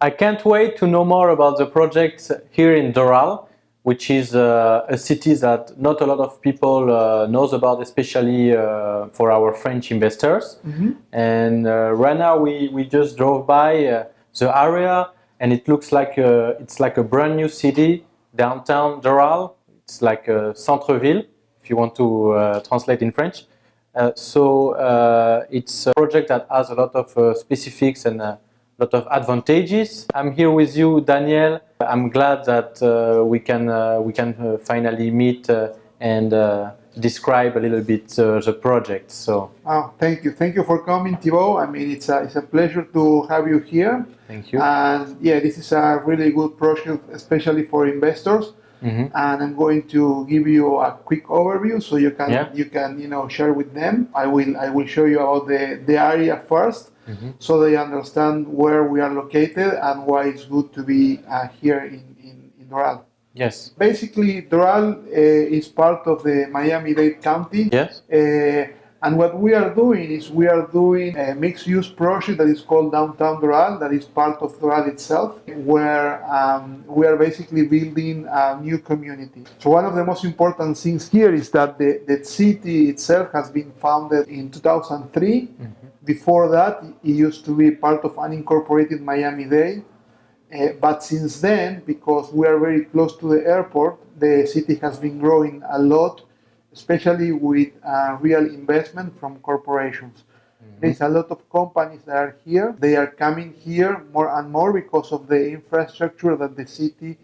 I can't wait to know more about the project here in Doral, which is a city that not a lot of people knows about, especially for our French investors. And right now we just drove by the area, and it looks like it's like a brand new city, downtown Doral. It's like a centre-ville, if you want to translate in French. So it's a project that has a lot of specifics and a lot of advantages. I'm here with you, Daniel. I'm glad that we can finally meet and describe a little bit the project. So. Oh, thank you for coming, Thibaut. I mean, it's a pleasure to have you here. Thank you. And yeah, this is a really good project, especially for investors. And I'm going to give you a quick overview so you can share with them. I will show you about the area first, so they understand where we are located and why it's good to be here in Doral. Yes. Basically, Doral is part of the Miami-Dade County. Yes. And what we are doing is we are doing a mixed-use project that is called Downtown Doral, that is part of Doral itself, where we are basically building a new community. So one of the most important things here is that the city itself has been founded in 2003. Before that, it used to be part of unincorporated Miami-Dade. But since then, because we are very close to the airport, the city has been growing a lot, especially with real investment from corporations. There's a lot of companies that are here. They are coming here more and more because of the infrastructure that the city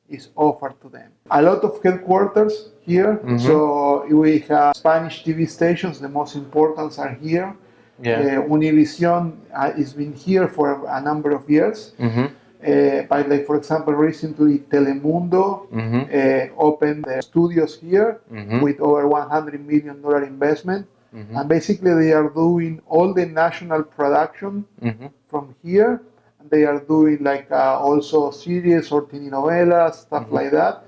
is offered to them. A lot of headquarters here. So we have Spanish TV stations. The most important are here. Univision has been here for a number of years. But like, for example, recently Telemundo opened their studios here with over $100 million investment. And basically they are doing all the national production from here. And they are doing like also series or telenovelas, stuff like that.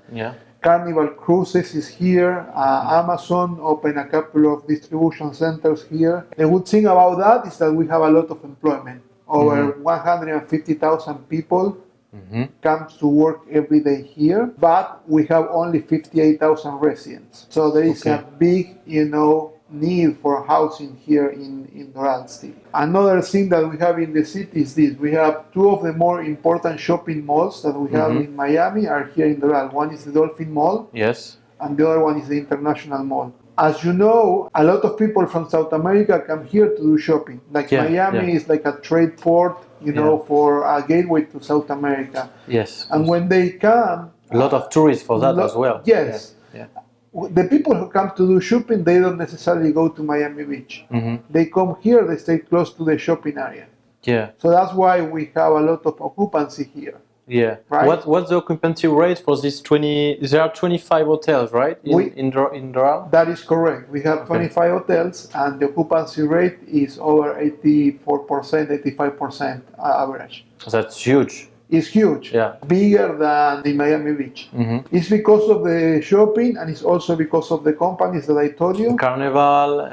Carnival Cruises is here. Amazon opened a couple of distribution centers here. The good thing about that is that we have a lot of employment. Over 150,000 people comes to work every day here, but we have only 58,000 residents. So there is a big, need for housing here in Doral still. Another thing that we have in the city is this. We have two of the more important shopping malls that we have in Miami are here in Doral. One is the Dolphin Mall. Yes. And the other one is the International Mall. As you know, a lot of people from South America come here to do shopping. Like Miami is like a trade port, for a gateway to South America. Yes. And when they come... A lot of tourists for that as well. Yes. The people who come to do shopping, they don't necessarily go to Miami Beach. They come here, they stay close to the shopping area. Yeah. So that's why we have a lot of occupancy here. Yeah. Right? What's the occupancy rate for this 20? There are 25 hotels, right? In Doral? That is correct. We have 25 hotels, and the occupancy rate is over 84%, 85% average. That's huge. It's huge. Yeah. Bigger than the Miami Beach. It's because of the shopping, and it's also because of the companies that I told you. Carnival.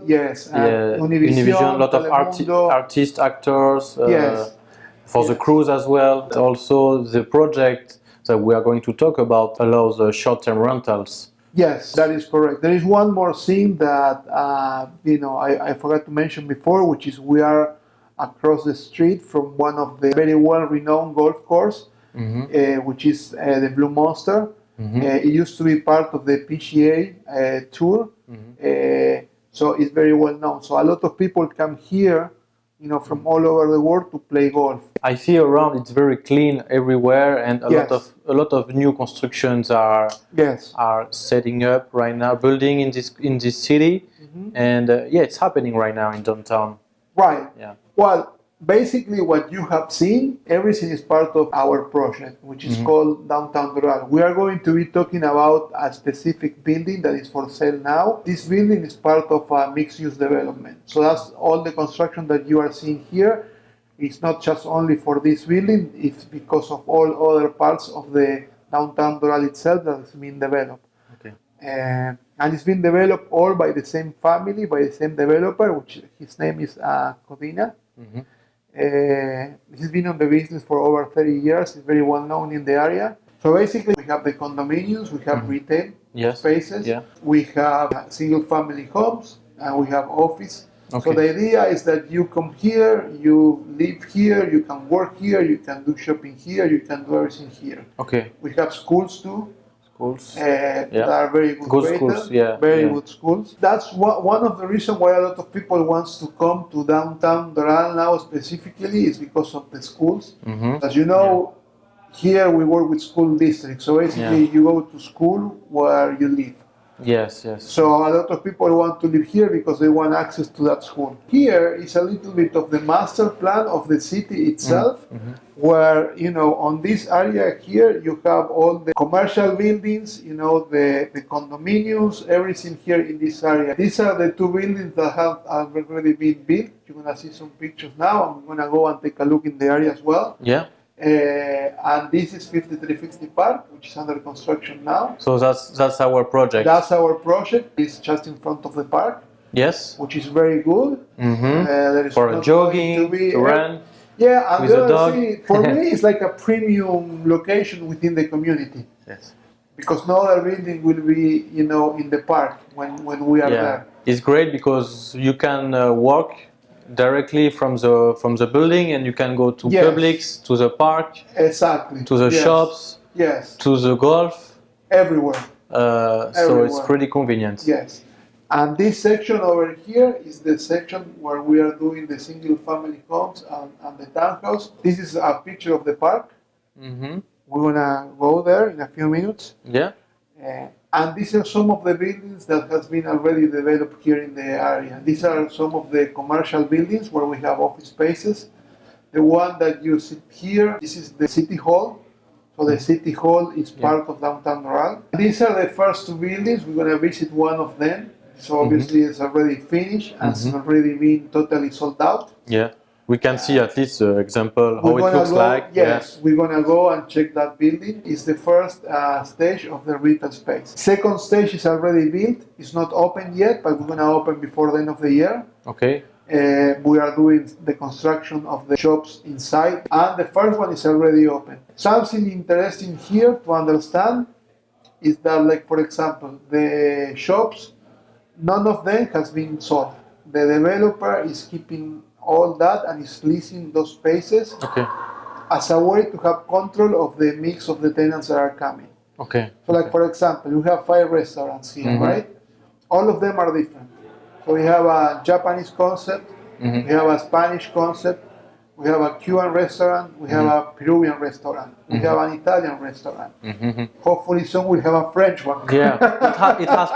Yes. Univision, a lot of artists, actors. Yes. For the cruise as well. Also, the project that we are going to talk about allows short-term rentals. Yes, that is correct. There is one more thing that I forgot to mention before, which is we are across the street from one of the very well-renowned golf course, which is the Blue Monster. It used to be part of the PGA Tour, so it's very well known. So a lot of people come here, from all over the world to play golf. I see around it's very clean everywhere, and a lot of new constructions are setting up right now, building in this city, and it's happening right now in downtown. Right. Yeah. Well, basically what you have seen, everything is part of our project, which is called Downtown Doral. We are going to be talking about a specific building that is for sale now. This building is part of a mixed-use development. So that's all the construction that you are seeing here. It's not just only for this building, it's because of all other parts of the Downtown Doral itself that has been developed. Okay. And it's been developed all by the same family, by the same developer, which his name is Codina. He's been on the business for over 30 years. He's very well known in the area. So basically, we have the condominiums, we have retail Yes. spaces, Yeah. we have single family homes, and we have office. Okay. So the idea is that you come here, you live here, you can work here, you can do shopping here, you can do everything here. Okay. We have schools too. Schools. That are very good, Good rated, schools, yeah, very yeah. good schools. That's one of the reasons why a lot of people wants to come to downtown Doral now specifically is because of the schools. Mm-hmm. As you know, here we work with school districts, so basically you go to school where you live. Yes, yes. So a lot of people want to live here because they want access to that school. Here is a little bit of the master plan of the city itself, where, you know, on this area here, you have all the commercial buildings, you know, the condominiums, everything here in this area. These are the two buildings that have already been built. You're going to see some pictures now. I'm going to go and take a look in the area as well. Yeah. And this is 5350 Park, which is under construction now. So that's our project. That's our project. It's just in front of the park, Yes. which is very good. Mm-hmm. There is For not jogging, going to run. Yeah, and with the a other dog. thing, for me, it's like a premium location within the community Yes. because no other building will be, you know, in the park when we are Yeah. there. It's great because you can walk directly from the building, and you can go to Yes. Publix, to the park, Exactly. to the Yes. shops, Yes, to the golf. everywhere. So it's Everywhere. pretty convenient. Yes. And this section over here is the section where we are doing the single family homes and the townhouse. This is a picture of the park. Mm-hmm. We're gonna go there in a few minutes. Yeah. And these are some of the buildings that has been already developed here in the area. These are some of the commercial buildings where we have office spaces. The one that you see here, this is the City Hall. So the City Hall is part of downtown Doral. These are the first two buildings. We're gonna visit one of them. So obviously it's already finished and it's already been totally sold out. Yeah. We can see at least an example how We're it gonna looks go, like. Yes, we're gonna go and check that building. It's the first stage of the retail space. Second stage is already built. It's not open yet, but we're gonna open before the end of the year. Yeah. Okay. We are doing the construction of the shops inside, and the first one is already open. Something interesting here to understand is that, like for example, the shops, none of them has been sold. The developer is keeping all that and is leasing those spaces Okay. as a way to have control of the mix of the tenants that are coming. Okay. So like for example, you have 5 restaurants here, right? All of them are different. So we have a Japanese concept, we have a Spanish concept, we have a Cuban restaurant, we have a Peruvian restaurant, we have an Italian restaurant. Hopefully soon we'll have a French one. Yeah. It has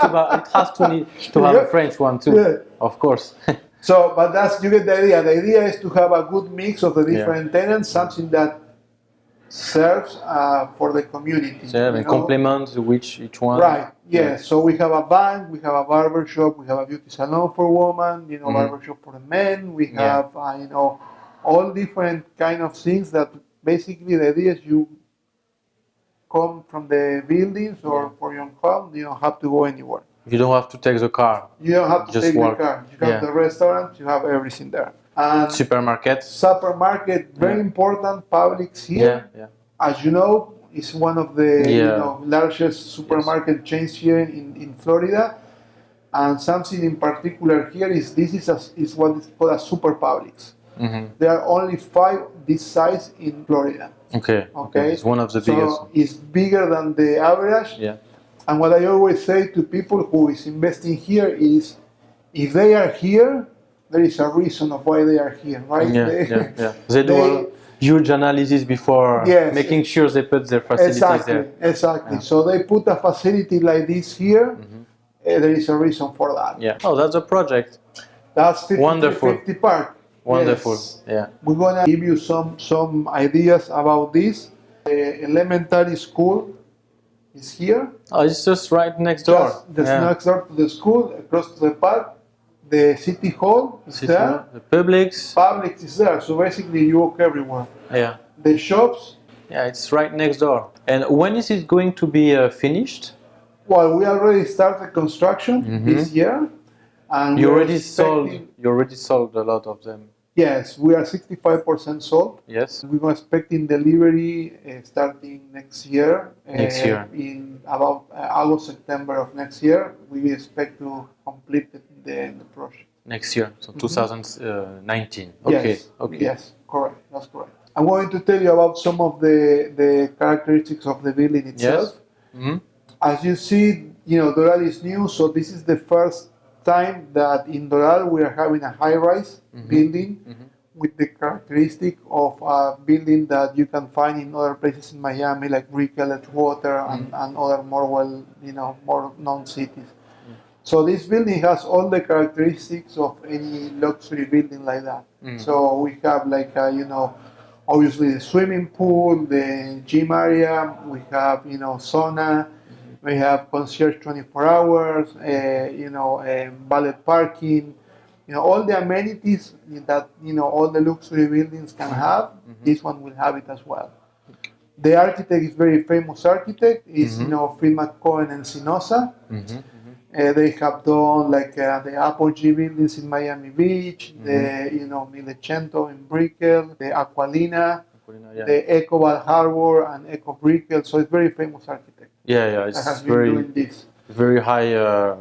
to have a French one too. Yeah. Of course. So, but that's, you get the idea. The idea is to have a good mix of the different tenants, something that serves for the community. So, and you know? complements each one. Right, yes. So we have a bank, we have a barber shop, we have a beauty salon for women, you know, barber shop for the men, we have, you know, all different kind of things that basically the idea is you come from the buildings or for your home, you don't have to go anywhere. You don't have to take the car. You don't have to Just take walk. the car. You have Yeah. the restaurant, you have everything there. And Supermarket. supermarket, very important, Publix here. Yeah. As you know, it's one of the you Yeah. know, largest supermarket chains here in Florida. And something in particular here is this is what is called a super Publix. There are only 5 this size in Florida. Okay. Okay. It's one of the biggest. So it's bigger than the average. Yeah. And what I always say to people who is investing here is, if they are here, there is a reason of why they are here, right? Yeah. They do a huge analysis before Yes. making sure they put their facilities there. Exactly. Yeah. So they put a facility like this here. There is a reason for that. Yeah. Oh, that's a project. That's 50 Wonderful. 50 Park. Wonderful. Yes. Yeah. We're gonna give you some ideas about this. The elementary school is here. Oh, it's just right next door. Just next door to the school, across to the park. The city hall is there. The Publix. Publix is there. So basically, you walk everywhere. Yeah. The shops. Yeah, it's right next door. And when is it going to be finished? Well, we already started construction this year, and You we're already sold. expecting- You already sold a lot of them. Yes, we are 65% sold. Yes. We're expecting delivery starting next year. Next year. In about August, September of next year, we expect to complete the project. Next year, so 2019. Okay. Yes, Okay. yes, correct. That's correct. I'm going to tell you about some of the characteristics of the building itself. Yes. Mm-hmm. As you see, Doral is new, so this is the first time that in Doral we are having a high-rise building with the characteristic of a building that you can find in other places in Miami, like Brickell, Edgewater, and other more known cities. So this building has all the characteristics of any luxury building like that. So we have obviously the swimming pool, the gym area, we have, sauna, we have concierge 24 hours, valet parking, all the amenities that, all the luxury buildings can have, this one will have it as well. The architect is very famous architect, is, Phil McCohen and Sinosa. They have done the Apogee buildings in Miami Beach, the Millecento in Brickell, the Aqualina, the Ecobal Harbor and Eco Brickell. So it's very famous architect. Yeah, that has it's been doing this. very high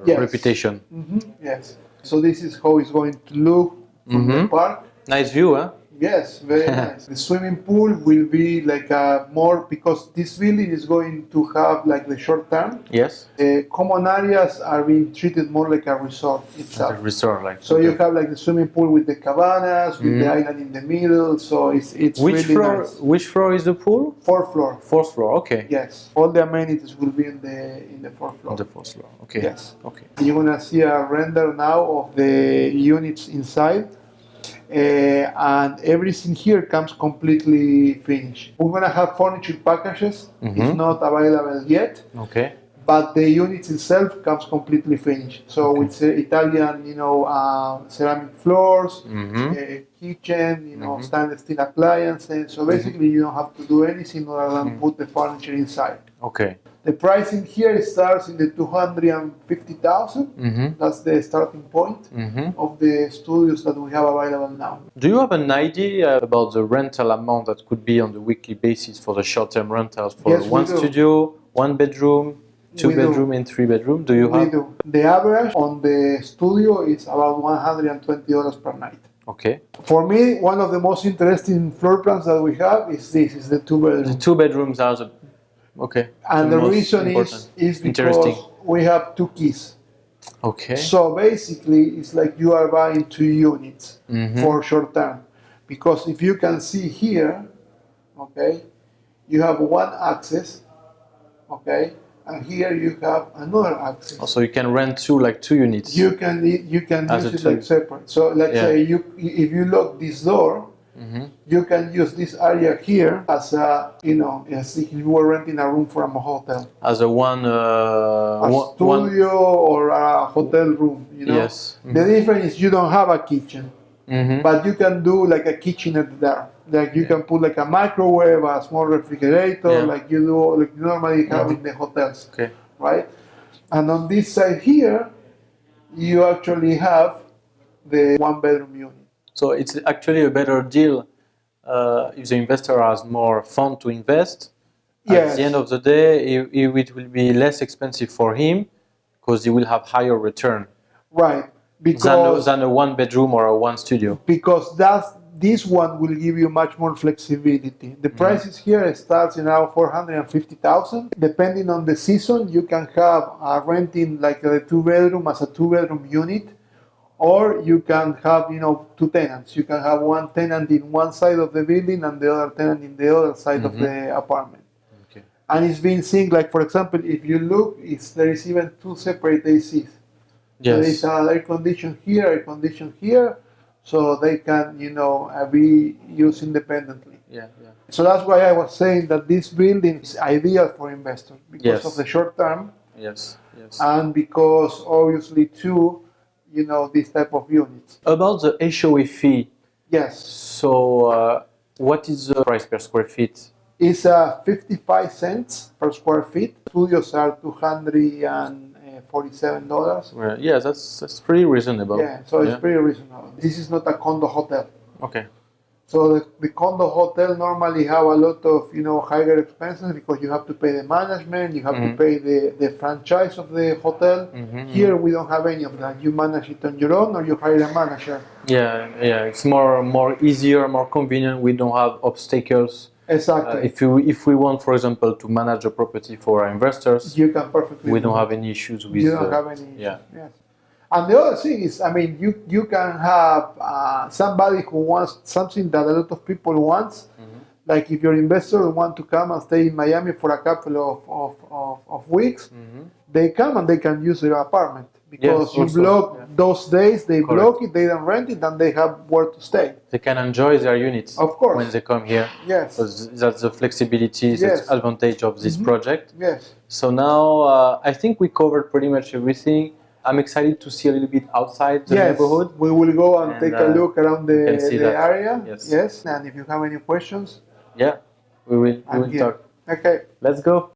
reputation. Yes. So this is how it's going to look from the park. Nice view, huh? Yes, very nice. The swimming pool will be more, because this building is going to have the short term. Yes. Common areas are being treated more like a resort itself. A resort, So you have the swimming pool with the cabanas, with the island in the middle. So it's which really floor? nice. Which floor is the pool? Fourth floor. Fourth floor. Okay. Yes, all the amenities will be in the fourth floor. On the fourth floor. Okay. Yes. Okay. You're gonna see a render now of the units inside. And everything here comes completely finished. We're gonna have furniture packages. It's not available yet, Okay. but the units itself comes completely finished. So it's Italian, ceramic floors, kitchen, stainless steel appliances. So basically, you don't have to do anything other than put the furniture inside. Okay. The pricing here starts in the 250,000. That's the starting point of the studios that we have available now. Do you have an idea about the rental amount that could be on the weekly basis for the short-term rentals for Yes, we one do. studio, one bedroom, two We do. bedroom, and three bedroom? Do you We have? do. The average on the studio is about $120 per night. Okay. For me, one of the most interesting floor plans that we have is this, is the two The bedroom. two bedrooms are the okay. And the most reason important. is Interesting. because we have two keys. Okay. So basically, it's like you are buying two units for short term. Because if you can see here, okay, you have one access, okay, and here you have another access. Also, you can rent two units. You can As use a it two. separate. So let's say if you lock this door, you can use this area here as as if you were renting a room from a hotel, As a one. a One. studio or a hotel room. Yes. The difference is you don't have a kitchen, but you can do a kitchenette there. You can put a microwave, a small refrigerator, like you normally have in the hotels. Okay. Right? And on this side here, you actually have the one bedroom unit. So it's actually a better deal if the investor has more fund to invest. Yes. At the end of the day, it will be less expensive for him because he will have higher return Right. Because than a one bedroom or a one studio. this one will give you much more flexibility. The prices here starts around $450,000. Depending on the season, you can have renting a two bedroom as a two bedroom unit, or you can have two tenants. You can have one tenant in one side of the building and the other tenant in the other side of the apartment. Okay. And it's been seen, for example, if you look, there is even two separate ACs. There is an air condition here, so they can, be used independently. Yeah. So that's why I was saying that this building is ideal for investors because of the short term, Yes. and because obviously too, this type of units. About the HOA fee. Yes, So what is the price per square feet? it's 55 cents per square feet. Studios are $247. Well, yeah, that's pretty reasonable. Yeah, so it's pretty reasonable. This is not a condo hotel. Okay. So the condo hotel normally have a lot of higher expenses because you have to pay the management, you have to pay the franchise of the hotel. Here we don't have any of that. You manage it on your own or you hire a manager. Yeah, yeah. It's more easier, more convenient. We don't have obstacles. Exactly. If we want, for example, to manage a property for our investors, You can perfectly. we do don't it. have any issues with. You don't have any issues. Yeah. Yes. And the other thing is, I mean, you can have somebody who wants something that a lot of people want. Like if your investor want to come and stay in Miami for a couple of weeks, they come and they can use your apartment because you also, block those days. They Correct. block it, they don't rent it, and they have where to stay. They can enjoy their units, Of course. when they come here. Yes. Because that's the flexibility, Yes. that's advantage of this project. Yes. So now I think we covered pretty much everything. I'm excited to see a little bit outside the Yes. neighborhood. We will go and take a look around the can see that. area. Yes. Yes. And if you have any questions, Yeah, we will I'm here. talk. Okay. Let's go.